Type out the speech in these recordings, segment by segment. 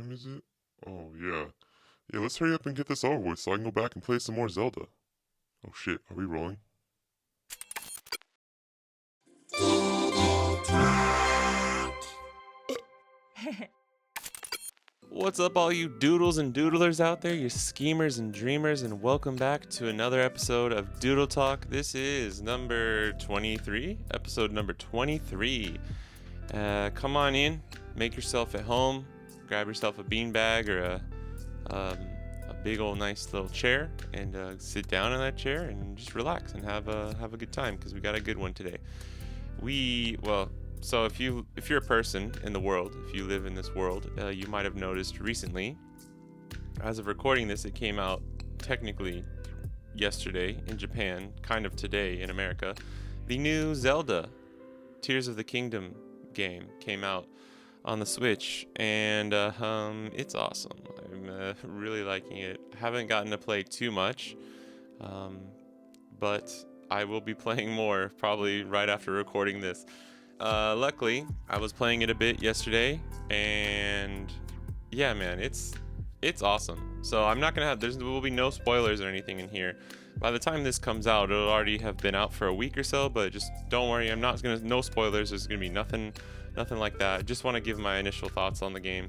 time is it? Oh, yeah. Yeah, let's hurry up and get this over with so I can go back and play some more Zelda. Oh shit, are we rolling? What's up, all you doodles and doodlers out there, you schemers and dreamers, and welcome back to another episode of Doodle Talk. This is number 23, episode number 23. Come on in, make yourself at home, grab yourself a beanbag or a big old nice little chair, and sit down in that chair and just relax and have a good time because we got a good one today. So if you're a person in the world, if you live in this world, you might have noticed recently, as of recording this, it came out technically yesterday in Japan, kind of today in America, the new Zelda Tears of the Kingdom game came out on the Switch, and it's awesome. I'm really liking it. Haven't gotten to play too much, but I will be playing more probably right after recording this. Luckily, I was playing it a bit yesterday, and yeah, man, it's awesome. So I'm not gonna there will be no spoilers or anything in here. By the time this comes out, it'll already have been out for a week or so. But just don't worry, no spoilers. There's gonna be nothing like that. Just want to give my initial thoughts on the game.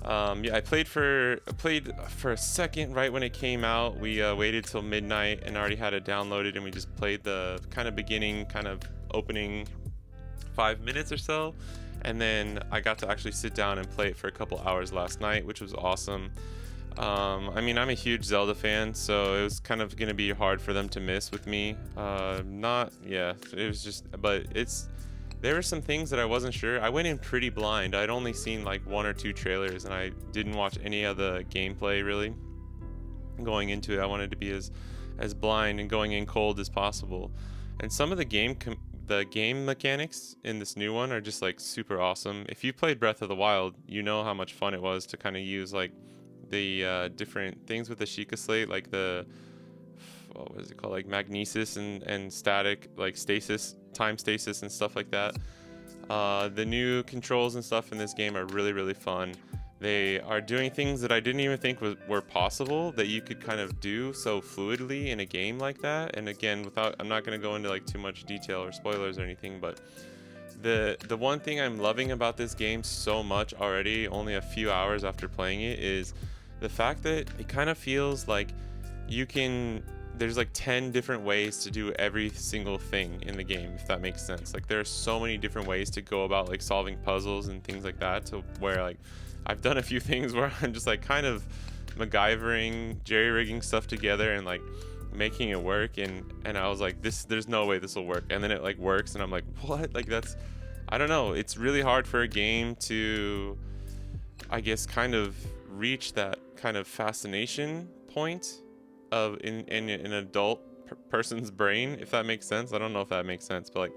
I played for a second right when it came out. We waited till midnight and already had it downloaded, and we just played the kind of beginning, kind of opening 5 minutes or so, and then I got to actually sit down and play it for a couple hours last night, which was awesome. I'm a huge Zelda fan, so it was kind of gonna be hard for them to miss with me. There were some things that I wasn't sure. I went in pretty blind. I'd only seen like one or two trailers, and I didn't watch any of the gameplay really. Going into it, I wanted to be as blind and going in cold as possible. And some of the game mechanics in this new one are just like super awesome. If you played Breath of the Wild, you know how much fun it was to kind of use like the different things with the Sheikah Slate, like what is it called, like magnesis and static, like stasis, time stasis and stuff like that. The new controls and stuff in this game are really, really fun. They are doing things that I didn't even think were possible that you could kind of do so fluidly in a game like that. And again, I'm not going to go into like too much detail or spoilers or anything, but the one thing I'm loving about this game so much already, only a few hours after playing it, is the fact that it kind of feels like there's like 10 different ways to do every single thing in the game, if that makes sense. Like there are so many different ways to go about like solving puzzles and things like that, to where like I've done a few things where I'm just like kind of MacGyvering, jerry-rigging stuff together and like making it work, and I was like, there's no way this will work, and then it like works, and I'm like, what? Like I don't know, it's really hard for a game to, I guess, kind of reach that kind of fascination point of in an adult person's brain, if that makes sense. I don't know if that makes sense, but like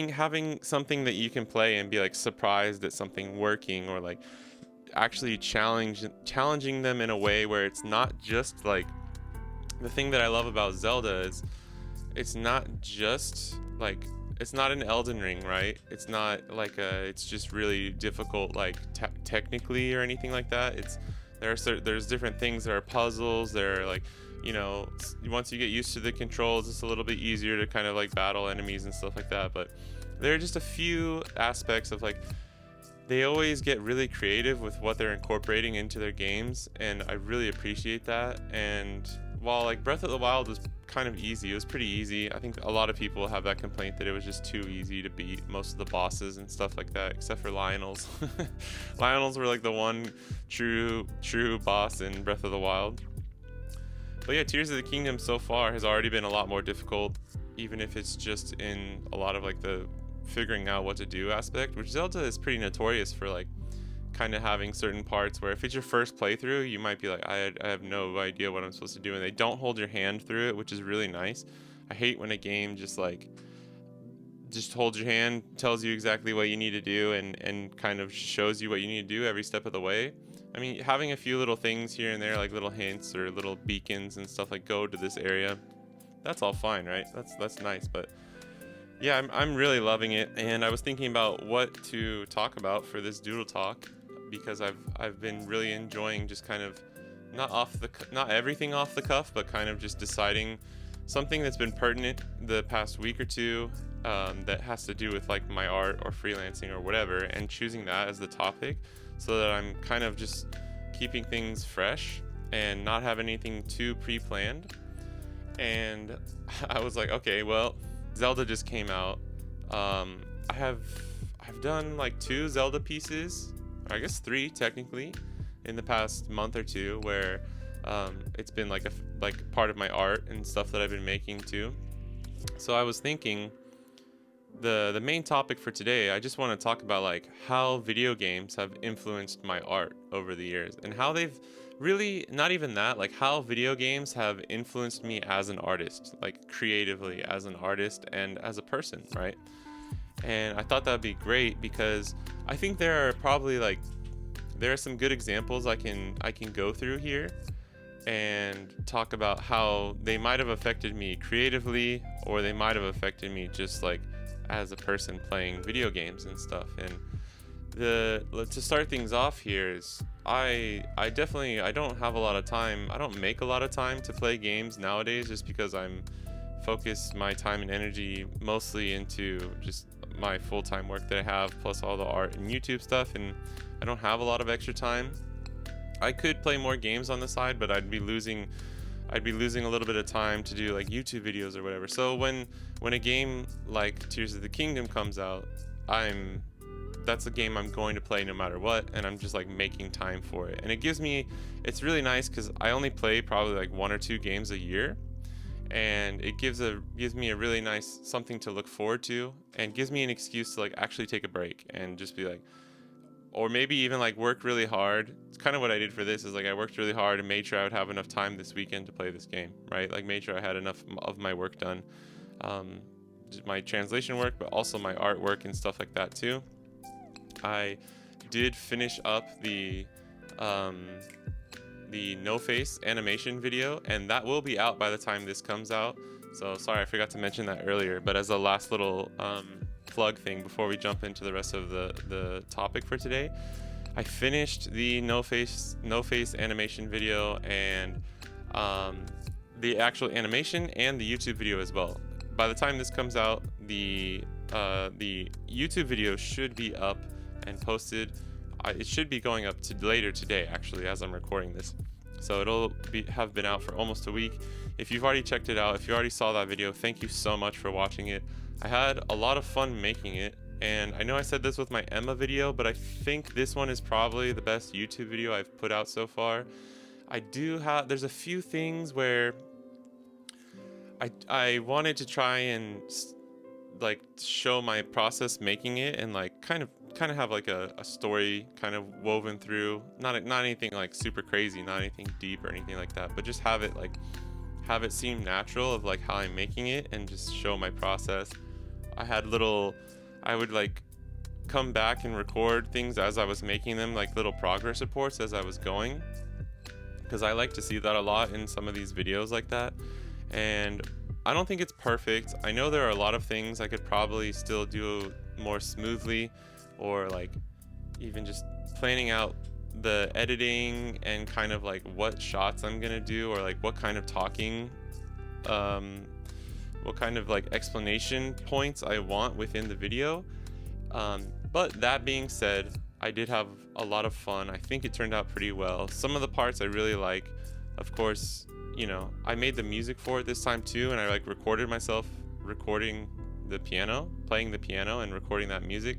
having something that you can play and be like surprised at something working, or like actually challenging them in a way where it's not just like, the thing that I love about Zelda is it's not just like, it's not an Elden Ring, right? It's not like it's just really difficult like technically or anything like that. There's different things. There are puzzles. There are like, once you get used to the controls, it's a little bit easier to kind of like battle enemies and stuff like that. But there are just a few aspects of like, they always get really creative with what they're incorporating into their games, and I really appreciate that. And while like Breath of the Wild was kind of easy, it was pretty easy. I think a lot of people have that complaint that it was just too easy to beat most of the bosses and stuff like that, except for Lionel's. Lionel's were like the one true boss in Breath of the Wild. But yeah, Tears of the Kingdom so far has already been a lot more difficult, even if it's just in a lot of like the figuring out what to do aspect, which Zelda is pretty notorious for, like kind of having certain parts where if it's your first playthrough, you might be like, I have no idea what I'm supposed to do, and they don't hold your hand through it, which is really nice. I hate when a game just holds your hand, tells you exactly what you need to do, and kind of shows you what you need to do every step of the way. I mean, having a few little things here and there, like little hints or little beacons and stuff, like go to this area, that's all fine, right? That's nice. But yeah, I'm really loving it, and I was thinking about what to talk about for this Doodle Talk, because I've been really enjoying just kind of not everything off the cuff, but kind of just deciding something that's been pertinent the past week or two, that has to do with like my art or freelancing or whatever, and choosing that as the topic so that I'm kind of just keeping things fresh and not have anything too pre-planned. And I was like, okay, well, Zelda just came out. I've done like 2 Zelda pieces, or I guess 3 technically, in the past month or 2, where it's been like part of my art and stuff that I've been making too. So I was thinking, the main topic for today, I just want to talk about like how video games have influenced my art over the years, and how they've really, not even that, like how video games have influenced me as an artist, like creatively as an artist and as a person, right? And I thought that'd be great because I think there are some good examples I can go through here and talk about how they might have affected me creatively, or they might have affected me just like as a person playing video games and stuff. And to start things off here is I don't have a lot of time. I don't make a lot of time to play games nowadays, just because I'm focused my time and energy mostly into just my full-time work that I have, plus all the art and YouTube stuff, and I don't have a lot of extra time. I could play more games on the side, but I'd be losing a little bit of time to do like YouTube videos or whatever. So when a game like Tears of the Kingdom comes out, that's a game I'm going to play no matter what, and I'm just like making time for it. And it's really nice because I only play probably like 1 or 2 games a year, and it gives me a really nice something to look forward to, and gives me an excuse to like actually take a break and just be like, or maybe even like work really hard. It's kind of what I did for this, is like I worked really hard and made sure I would have enough time this weekend to play this game, right? Like made sure I had enough of my work done, just my translation work, but also my artwork and stuff like that too. I did finish up the no face animation video, and that will be out by the time this comes out. So sorry, I forgot to mention that earlier, but as a last little plug thing before we jump into the rest of the topic for today, I finished the no face animation video, and the actual animation and the YouTube video as well. By the time this comes out, the YouTube video should be up and posted. It should be going up later today, actually, as I'm recording this. So it'll have been out for almost a week. If you've already checked it out, if you already saw that video, thank you so much for watching it. I had a lot of fun making it, and I know I said this with my Emma video, but I think this one is probably the best YouTube video I've put out so far. There's a few things where I wanted to try and like show my process making it, and like kind of have like a story kind of woven through, not anything like super crazy, not anything deep or anything like that, but just have it seem natural of like how I'm making it, and just show my process. I would like come back and record things as I was making them, like little progress reports as I was going, because I like to see that a lot in some of these videos like that. And I don't think it's perfect. I know there are a lot of things I could probably still do more smoothly, or like even just planning out the editing and kind of like what shots I'm gonna do, or like what kind of talking, what kind of like explanation points I want within the video. But that being said, I did have a lot of fun. I think it turned out pretty well. Some of the parts I really like. Of course, you know, I made the music for it this time too, and I like recorded myself recording the piano, playing the piano and recording that music,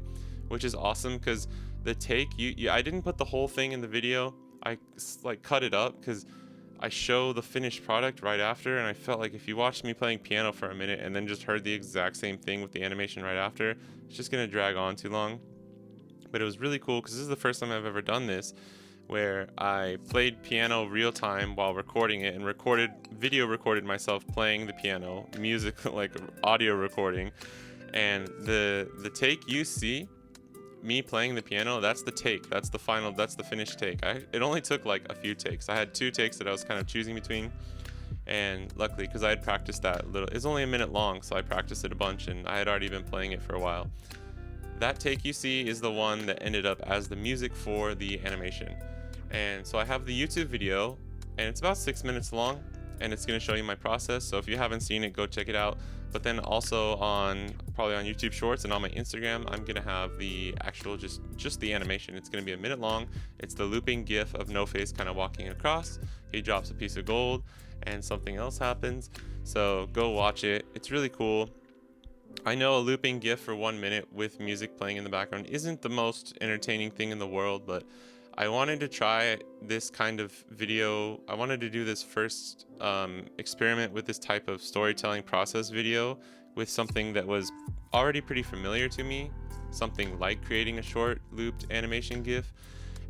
which is awesome because the take, I didn't put the whole thing in the video. I like cut it up because I show the finished product right after, and I felt like if you watched me playing piano for a minute and then just heard the exact same thing with the animation right after, it's just gonna drag on too long. But it was really cool because this is the first time I've ever done this, where I played piano real time while recording it, and video recorded myself playing the piano, music like audio recording, and the take you see me playing the piano, that's the take, that's the finished take. It only took like a few takes. I had 2 takes that I was kind of choosing between, and luckily, because I had practiced that little, it's only a minute long, so I practiced it a bunch, and I had already been playing it for a while. That take you see is the one that ended up as the music for the animation. And so I have the YouTube video, and it's about 6 minutes long, and it's going to show you my process. So if you haven't seen it, go check it out. But then also probably on YouTube Shorts and on my Instagram, I'm going to have the actual just the animation. It's going to be a minute long. It's the looping gif of No Face kind of walking across. He drops a piece of gold and something else happens. So go watch it. It's really cool. I know a looping GIF for 1 minute with music playing in the background isn't the most entertaining thing in the world, but I wanted to try this kind of video. I wanted to do this first experiment with this type of storytelling process video with something that was already pretty familiar to me, something like creating a short looped animation GIF.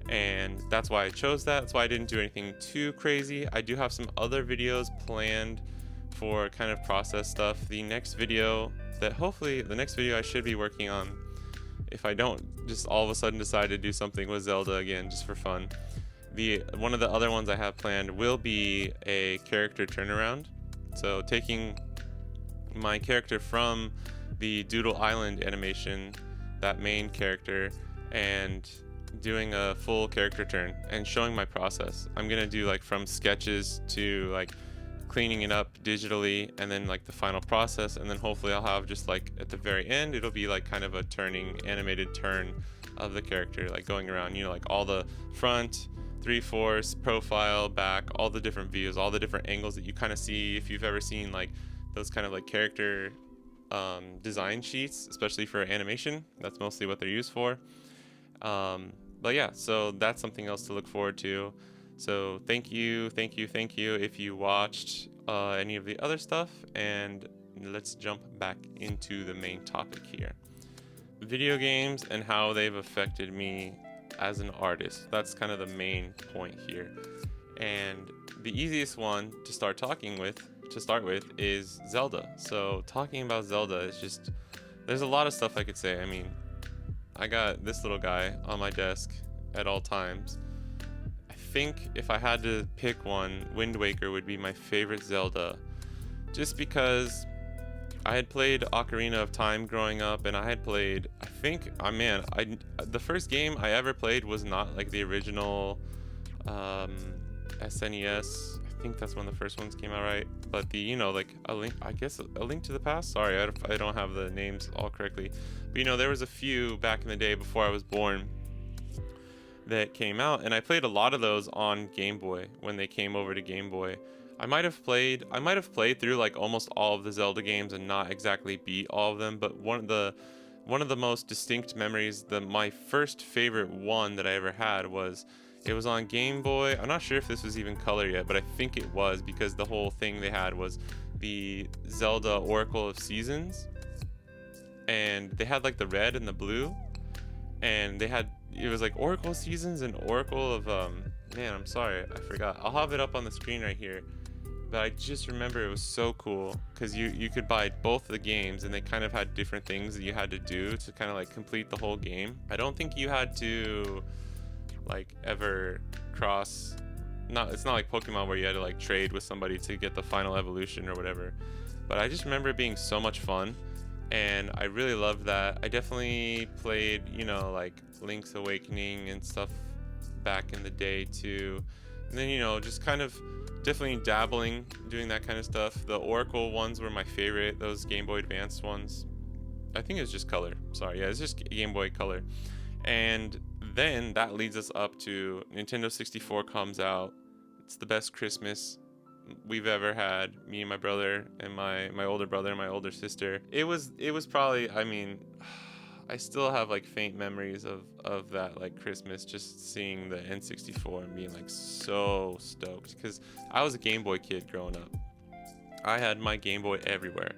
And that's why I chose that. That's why I didn't do anything too crazy. I do have some other videos planned for kind of process stuff. The next video I should be working on, if I don't just all of a sudden decide to do something with Zelda again just for fun. One of the other ones I have planned will be a character turnaround. So taking my character from the Doodle Island animation, that main character, and doing a full character turn and showing my process. I'm gonna do like from sketches to like cleaning it up digitally, and then like the final process, and then hopefully I'll have just like at the very end it'll be like kind of a animated turn of the character, like going around, like all the front, 3/4, profile, back, all the different views, all the different angles that you kind of see if you've ever seen like those kind of like character design sheets, especially for animation. That's mostly what they're used for. But yeah, so that's something else to look forward to. So thank you if you watched any of the other stuff, and let's jump back into the main topic here. Video games and how they've affected me as an artist. That's kind of the main point here. And the easiest one to start with is Zelda. So talking about Zelda is just, there's a lot of stuff I could say. I mean, I got this little guy on my desk at all times. I think if I had to pick one, Wind Waker would be my favorite Zelda, just because I had played Ocarina of Time growing up, and I had played, the first game I ever played was not like the original SNES. I think that's when the first ones came out, right? But like A Link to the Past. Sorry, I don't have the names all correctly. But there was a few back in the day before I was born that came out, and I played a lot of those on Game Boy when they came over to Game Boy. I might have played through like almost all of the Zelda games and not exactly beat all of them, but one of the most distinct memories, my first favorite one that I ever had was, it was on Game Boy. I'm not sure if this was even color yet, but I think it was, because the whole thing they had was the Zelda Oracle of Seasons, and they had like the red and the blue, and it was like Oracle of Seasons and Oracle of I'm sorry, I forgot. I'll have it up on the screen right here. But I just remember it was so cool, because you could buy both the games, and they kind of had different things that you had to do to kind of like complete the whole game. I don't think you had to like ever cross, it's not like Pokemon where you had to like trade with somebody to get the final evolution or whatever. But I just remember it being so much fun, and I really loved that. I definitely played, like Link's Awakening and stuff back in the day too. And then, just kind of definitely dabbling, doing that kind of stuff. The Oracle ones were my favorite, those Game Boy Advanced ones. I think it was just color. Sorry, yeah, it's just Game Boy Color. And then that leads us up to Nintendo 64 comes out. It's the best Christmas we've ever had, me and my brother and my older brother and my older sister. It was probably, I still have like faint memories of that like Christmas, just seeing the N64 and being like so stoked, because I was a Game Boy kid growing up. I had my Game Boy everywhere.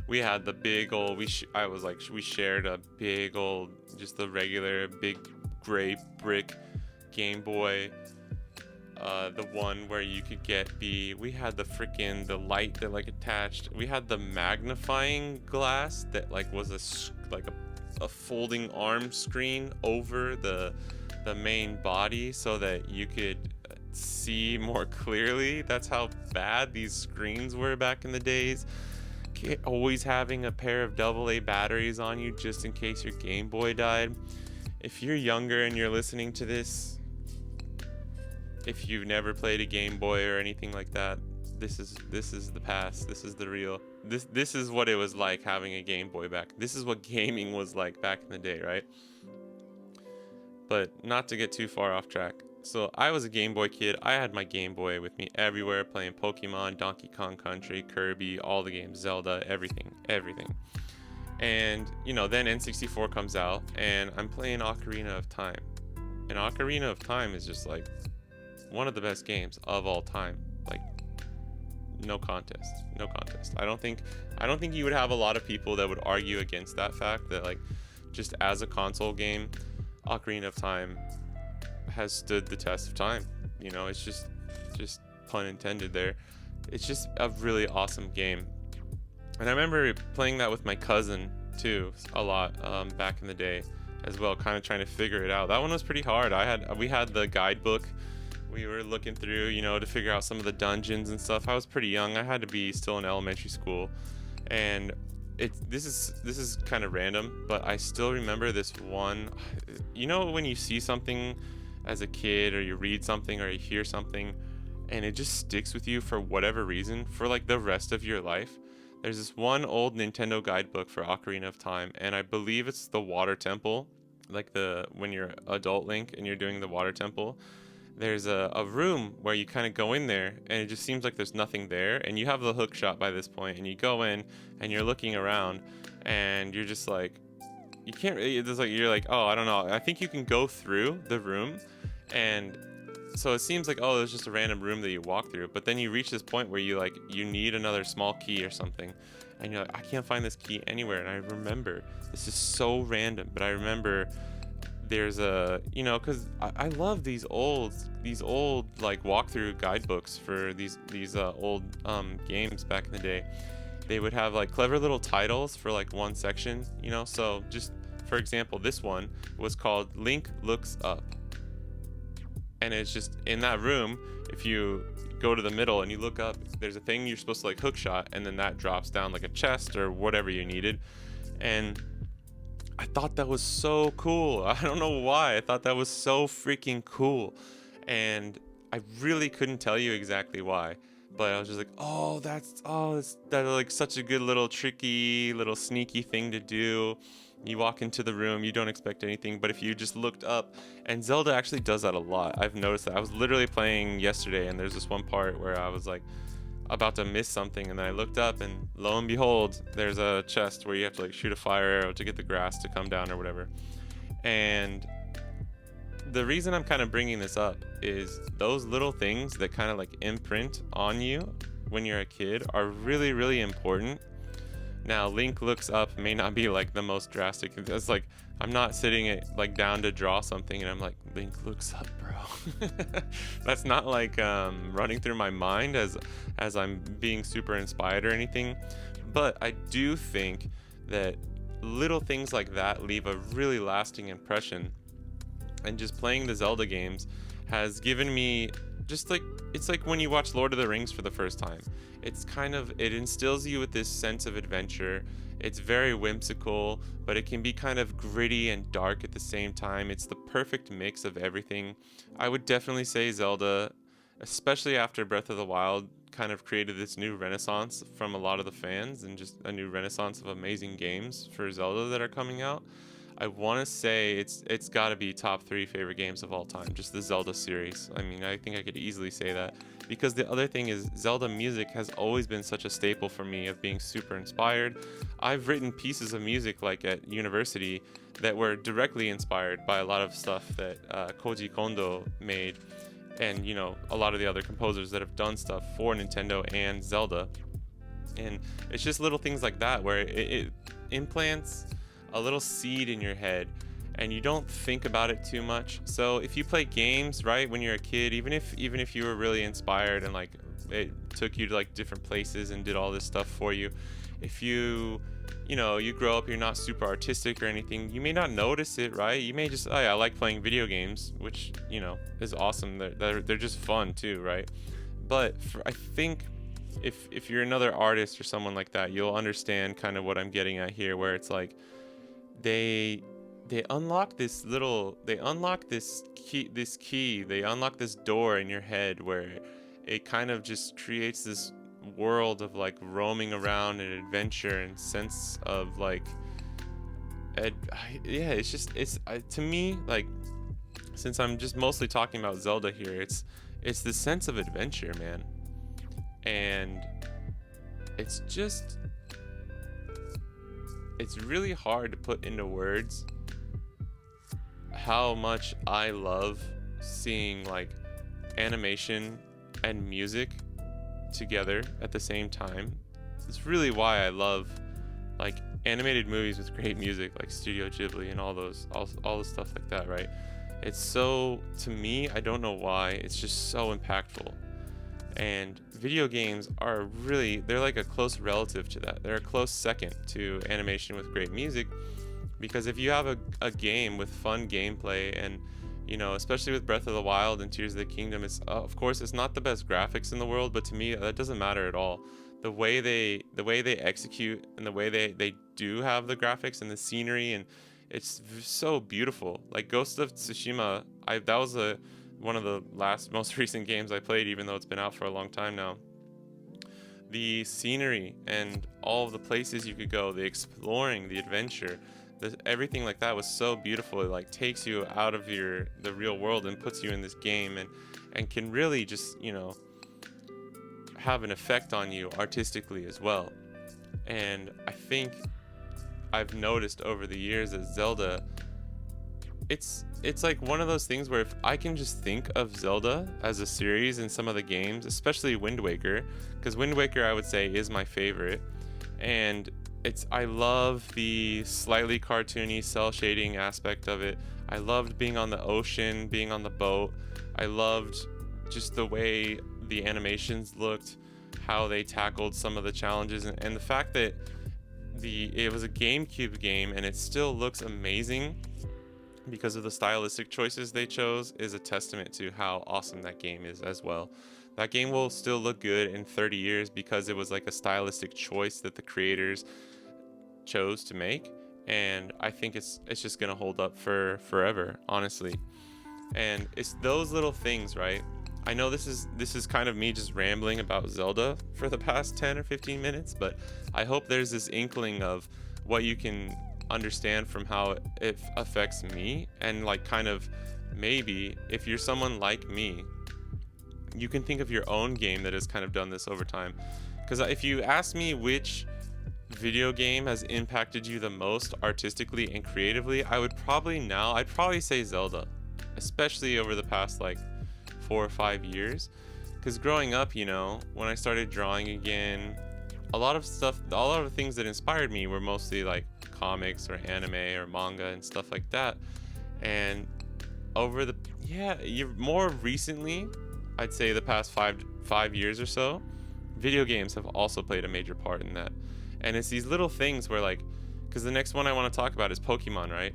We had the big old, we shared a big old, just the regular big gray brick Game Boy. The one where you could we had the light that like attached. We had the magnifying glass that like was a folding arm screen over the main body, so that you could see more clearly. That's how bad these screens were back in the days. always having a pair of AA batteries on you just in case your Game Boy died. If you're younger and you're listening to this, if you've never played a Game Boy or anything like that, this is the past. This is the real. This is what it was like having a Game Boy back. This is what gaming was like back in the day, right? But not to get too far off track. So I was a Game Boy kid. I had my Game Boy with me everywhere, playing Pokemon, Donkey Kong Country, Kirby, all the games, Zelda, everything. And, you know, then N64 comes out, and I'm playing Ocarina of Time. And Ocarina of Time is just like one of the best games of all time. Like, no contest. I don't think you would have a lot of people that would argue against that fact, that like, just as a console game, Ocarina of Time has stood the test of time. You know, it's just pun intended there. It's just a really awesome game. And I remember playing that with my cousin too a lot back in the day as well, kind of trying to figure it out. That one was pretty hard. We had the guidebook. We were looking through, you know, to figure out some of the dungeons and stuff. I was pretty young. I had to be still in elementary school. And this is kind of random, but I still remember this one. You know, when you see something as a kid, or you read something, or you hear something, and it just sticks with you for whatever reason for like the rest of your life. There's this one old Nintendo guidebook for Ocarina of Time, and I believe it's the Water Temple, like when you're adult Link and you're doing the Water Temple. There's a room where you kind of go in there, and it just seems like there's nothing there, and you have the hook shot by this point, and you go in and you're looking around, and you're just like, you can't really, it's like, you're like, oh, I don't know, I think you can go through the room. And so it seems like, oh, there's just a random room that you walk through, but then you reach this point where you need another small key or something, and you're like, I can't find this key anywhere. And I remember, this is so random, but I remember there's you know, because I love these old like walkthrough guidebooks for these old games back in the day. They would have like clever little titles for like one section, you know. So just for example, this one was called Link Looks Up, and it's just in that room. If you go to the middle and you look up, there's a thing you're supposed to like hook shot, and then that drops down like a chest or whatever you needed. And I thought that was so cool. I don't know why. I thought that was so freaking cool. And I really couldn't tell you exactly why. But I was just like, that's like such a good little tricky, little sneaky thing to do. You walk into the room, you don't expect anything, but if you just looked up, and Zelda actually does that a lot. I've noticed that. I was literally playing yesterday, and there's this one part where I was like about to miss something, and then I looked up, and lo and behold, there's a chest where you have to like shoot a fire arrow to get the grass to come down or whatever. And the reason I'm kind of bringing this up is those little things that kind of like imprint on you when you're a kid are really, really important. Now, Link Looks Up may not be like the most drastic. It's like, I'm not sitting like down to draw something and I'm like, Link looks up, bro. That's not like running through my mind as I'm being super inspired or anything. But I do think that little things like that leave a really lasting impression. And just playing the Zelda games has given me just like, it's like when you watch Lord of the Rings for the first time. It's kind of, it instills you with this sense of adventure. It's very whimsical, but it can be kind of gritty and dark at the same time. It's the perfect mix of everything. I would definitely say Zelda, especially after Breath of the Wild, kind of created this new renaissance from a lot of the fans, and just a new renaissance of amazing games for Zelda that are coming out. I want to say it's got to be top 3 favorite games of all time, just the Zelda series. I mean, I think I could easily say that, because the other thing is Zelda music has always been such a staple for me of being super inspired. I've written pieces of music like at university that were directly inspired by a lot of stuff that Koji Kondo made, and you know, a lot of the other composers that have done stuff for Nintendo and Zelda. And it's just little things like that where it implants a little seed in your head and you don't think about it too much. So if you play games, right, when you're a kid, even if you were really inspired and like it took you to like different places and did all this stuff for you, if you grow up, you're not super artistic or anything, you may not notice it, right? You may just, oh yeah, I like playing video games, which, you know, is awesome. They're just fun too, right? But I think if you're another artist or someone like that, you'll understand kind of what I'm getting at here, where it's like they they unlock this little they unlock this key, they unlock this door in your head where it kind of just creates this world of like roaming around and adventure and sense of like yeah, it's just to me, like, since I'm just mostly talking about Zelda here, it's the sense of adventure, man. And it's just it's really hard to put into words how much I love seeing like animation and music together at the same time. It's really why I love like animated movies with great music, like Studio Ghibli and all the stuff like that, right? It's so, to me, I don't know why, it's just so impactful. And video games are really, they're like a close relative to that. They're a close second to animation with great music, because if you have a game with fun gameplay and, you know, especially with Breath of the Wild and Tears of the Kingdom, it's of course it's not the best graphics in the world, but to me that doesn't matter at all. The way they execute and the way they do have the graphics and the scenery, and it's so beautiful. Like Ghost of Tsushima, that was one of the most recent games I played, even though it's been out for a long time now. The scenery and all of the places you could go, the exploring, the adventure, everything like that was so beautiful. It like takes you out of the real world and puts you in this game, and can really just, you know, have an effect on you artistically as well. And I think I've noticed over the years that Zelda, it's like one of those things where if I can just think of Zelda as a series in some of the games, especially Wind Waker, because Wind Waker I would say is my favorite, and I love the slightly cartoony cell shading aspect of it. I loved being on the ocean, being on the boat. I loved just the way the animations looked, how they tackled some of the challenges, and the fact that it was a GameCube game and it still looks amazing because of the stylistic choices they chose is a testament to how awesome that game is as well. That game will still look good in 30 years because it was like a stylistic choice that the creators chose to make, and I think it's just gonna hold up for forever, honestly. And it's those little things, right? I know this is kind of me just rambling about Zelda for the past 10 or 15 minutes, but I hope there's this inkling of what you can understand from how it affects me, and like kind of maybe if you're someone like me, you can think of your own game that has kind of done this over time. Because if you ask me which video game has impacted you the most artistically and creatively, I'd probably say Zelda, especially over the past like 4 or 5 years. Because growing up, you know, when I started drawing again, a lot of the things that inspired me were mostly like comics or anime or manga and stuff like that. And more recently, I'd say the past five years or so, video games have also played a major part in that. And it's these little things where like, because the next one I want to talk about is Pokemon, right?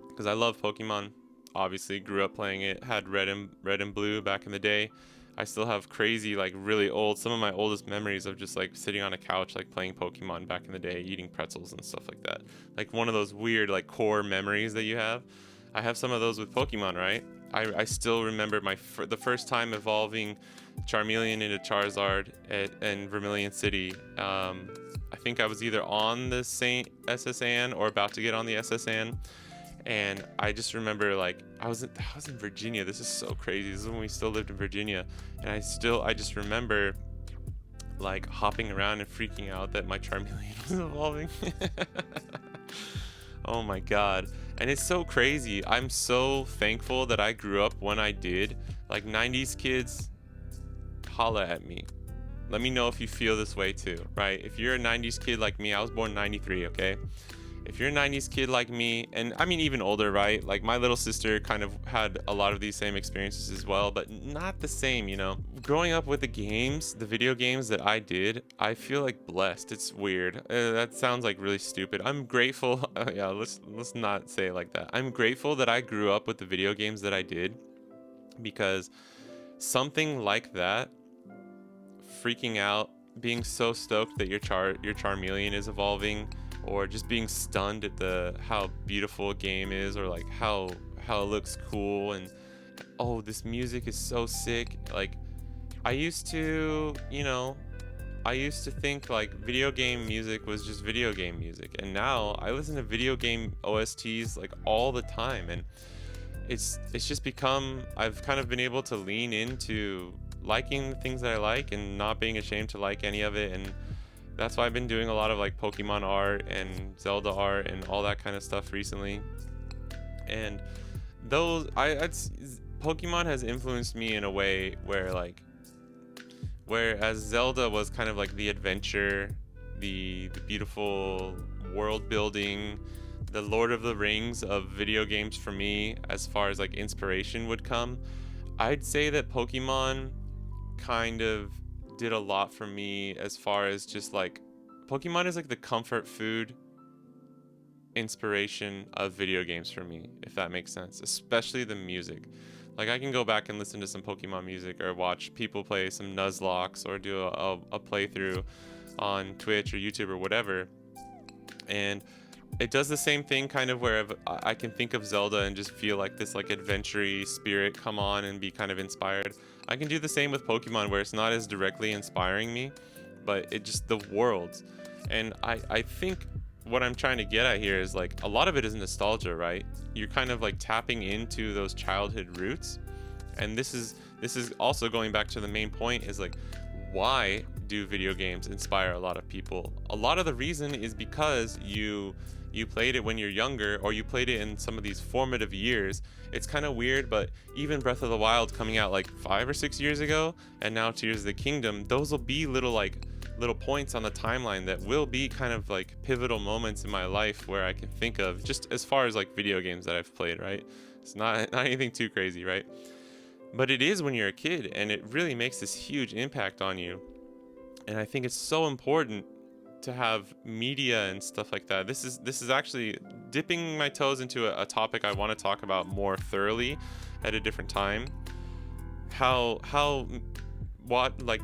Because I love Pokemon. Obviously, grew up playing it. Had red and blue back in the day. I still have crazy, like really old, some of my oldest memories of just like sitting on a couch, like playing Pokemon back in the day, eating pretzels and stuff like that. Like one of those weird, like core memories that you have. I have some of those with Pokemon, right? I still remember the first time evolving Charmeleon into Charizard in Vermilion City. I think I was either on the Saint SSN or about to get on the SSN. And I just remember like I was in Virginia. This is so crazy. This is when we still lived in Virginia, and I just remember like hopping around and freaking out that my Charmeleon was evolving. Oh my god. And it's so crazy. I'm so thankful that I grew up when I did. Like 90s kids, holla at me. Let me know if you feel this way too, right? If you're a 90s kid like me, I was born 93, okay? If you're a 90s kid like me, and I mean even older, right? Like my little sister kind of had a lot of these same experiences as well, but not the same, you know? Growing up with the video games that I did, I feel like blessed. It's weird. That sounds like really stupid. I'm grateful. Yeah, let's not say it like that. I'm grateful that I grew up with the video games that I did, because something like that freaking out, being so stoked that your Charmeleon is evolving, or just being stunned at the how beautiful a game is, or like how it looks cool, and oh, this music is so sick. Like, I used to, I used to think like video game music was just video game music, and now I listen to video game OSTs like all the time, and it's just become, I've kind of been able to lean into liking the things that I like and not being ashamed to like any of it. And that's why I've been doing a lot of like Pokemon art and Zelda art and all that kind of stuff recently. And those Pokemon has influenced me in a way where, like, whereas Zelda was kind of like the adventure, the beautiful world building, the Lord of the Rings of video games for me, as far as like inspiration would come, I'd say that Pokemon kind of did a lot for me, as far as just like, Pokemon is like the comfort food inspiration of video games for me, if that makes sense, especially the music. Like, I can go back and listen to some Pokemon music, or watch people play some Nuzlocke, or do a playthrough on Twitch or YouTube or whatever, and it does the same thing, kind of, where I can think of Zelda and just feel like this like adventure-y spirit come on and be kind of inspired. I can do the same with Pokemon, where it's not as directly inspiring me, but it just, the worlds. And I think what I'm trying to get at here is, like, a lot of it is nostalgia, right? You're kind of like tapping into those childhood roots. And this is also going back to the main point, is like, why do video games inspire a lot of people? A lot of the reason is because you played it when you're younger, or you played it in some of these formative years. It's kind of weird, but even Breath of the Wild coming out like 5 or 6 years ago, and now Tears of the Kingdom, those will be little points on the timeline that will be kind of like pivotal moments in my life, where I can think of, just as far as like video games that I've played, right? It's not anything too crazy, right? But it is when you're a kid, and it really makes this huge impact on you. And I think it's so important to have media and stuff like that. This is actually dipping my toes into a topic I want to talk about more thoroughly at a different time. What, like,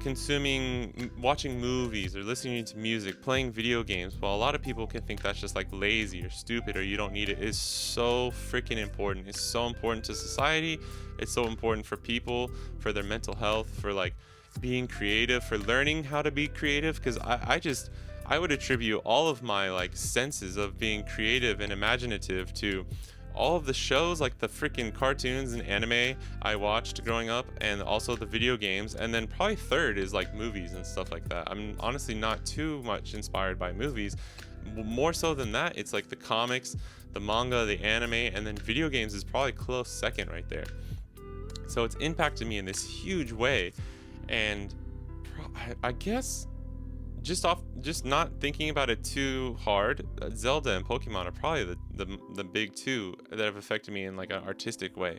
watching movies, or listening to music, playing video games, while a lot of people can think that's just like lazy or stupid, or you don't need it, is so freaking important. It's so important to society. It's so important for people, for their mental health, for like being creative, for learning how to be creative. Because I would attribute all of my like senses of being creative and imaginative to all of the shows, like the freaking cartoons and anime I watched growing up, and also the video games. And then probably third is like movies and stuff like that. I'm honestly not too much inspired by movies. More so than that, it's like the comics, the manga, the anime, and then video games is probably close second right there. So it's impacted me in this huge way. And I guess just not thinking about it too hard, Zelda and Pokemon are probably the big two that have affected me in like an artistic way.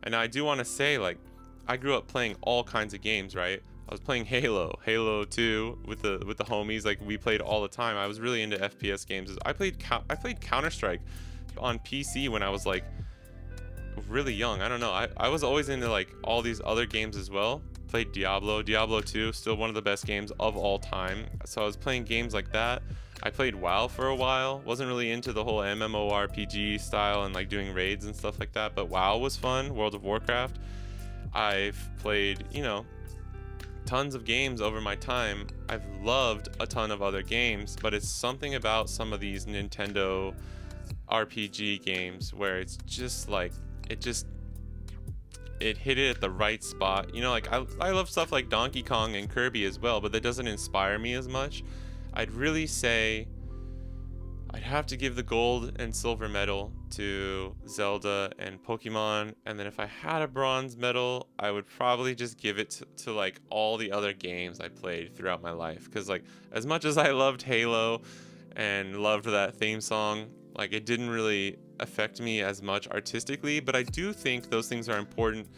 And I do want to say, like, I grew up playing all kinds of games, right? I was playing Halo 2 with the homies. Like, we played all the time. I was really into FPS games. I played Counter-Strike on PC when I was like really young. I don't know. I was always into like all these other games as well. Played Diablo 2, still one of the best games of all time. So I was playing games like that. I played WoW for a while. Wasn't really into the whole MMORPG style and like doing raids and stuff like that, but WoW was fun. World of Warcraft. I've played, tons of games over my time. I've loved a ton of other games, but it's something about some of these Nintendo RPG games where it's just like, it hit it at the right spot. Like, I love stuff like Donkey Kong and Kirby as well, but that doesn't inspire me as much. I'd really say I'd have to give the gold and silver medal to Zelda and Pokemon, and then if I had a bronze medal, I would probably just give it to like all the other games I played throughout my life. Because like, as much as I loved Halo and loved that theme song, like, it didn't really affect me as much artistically, but I do think those things are important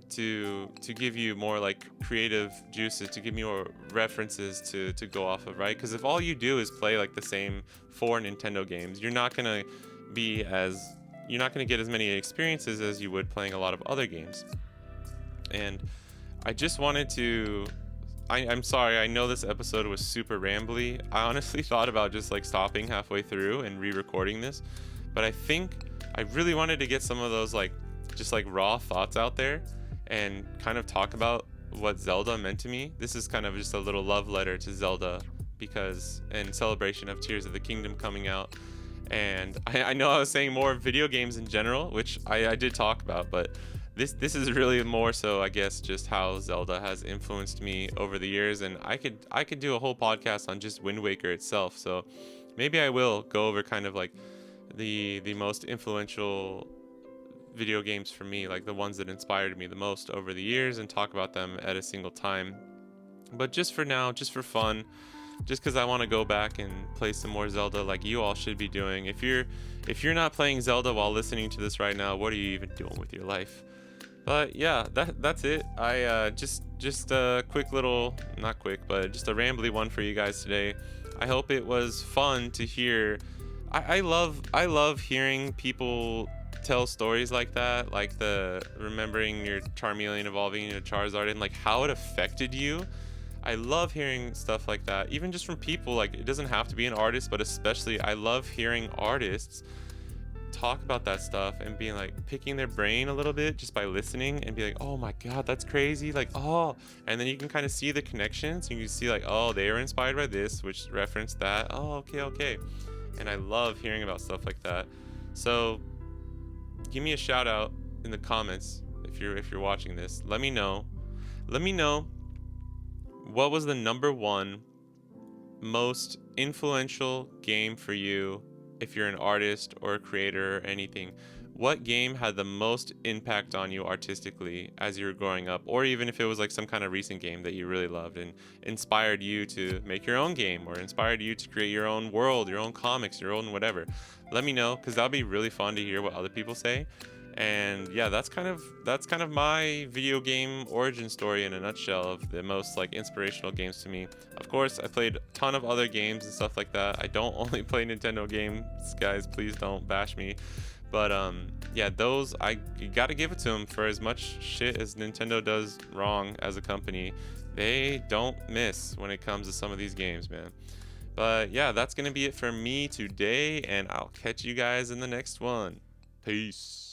to give you more like creative juices, to give me more references to go off of, right? Because if all you do is play like the same 4 Nintendo games, you're not gonna get as many experiences as you would playing a lot of other games. And I just wanted to I'm sorry. I know this episode was super rambly. I honestly thought about just like stopping halfway through and re-recording this, but I think I really wanted to get some of those like just like raw thoughts out there and kind of talk about what Zelda meant to me. This is kind of just a little love letter to Zelda because in celebration of Tears of the Kingdom coming out. And I know I was saying more video games in general, which I did talk about, but this is really more so, I guess, just how Zelda has influenced me over the years. And I could do a whole podcast on just Wind Waker itself. So maybe I will go over kind of like the most influential video games for me, like the ones that inspired me the most over the years, and talk about them at a single time. But just for now, just for fun, just because I want to go back and play some more Zelda like you all should be doing. If you're not playing Zelda while listening to this right now, what are you even doing with your life? But yeah, that's it. I just a quick little, not quick, but just a rambly one for you guys today. I hope it was fun to hear. I love hearing people tell stories like that, like the remembering your Charmeleon evolving into Charizard and like how it affected you. I love hearing stuff like that, even just from people. Like, it doesn't have to be an artist, but especially I love hearing artists talk about that stuff and being like picking their brain a little bit just by listening and be like, oh my god, that's crazy, like, oh, and then you can kind of see the connections. You can see like, oh, they were inspired by this, which referenced that. Oh, okay. And I love hearing about stuff like that. So give me a shout out in the comments if you're watching this. Let me know what was the number one most influential game for you if you're an artist or a creator or anything. What game had the most impact on you artistically as you were growing up, or even if it was like some kind of recent game that you really loved and inspired you to make your own game or inspired you to create your own world, your own comics, your own whatever. Let me know, because that'll be really fun to hear what other people say. And yeah, that's kind of my video game origin story in a nutshell of the most like inspirational games to me. Of course, I played a ton of other games and stuff like that. I don't only play Nintendo games, guys. Please don't bash me. But yeah, those you gotta give it to them. For as much shit as Nintendo does wrong as a company, they don't miss when it comes to some of these games, man. But yeah, that's gonna be it for me today, and I'll catch you guys in the next one. Peace.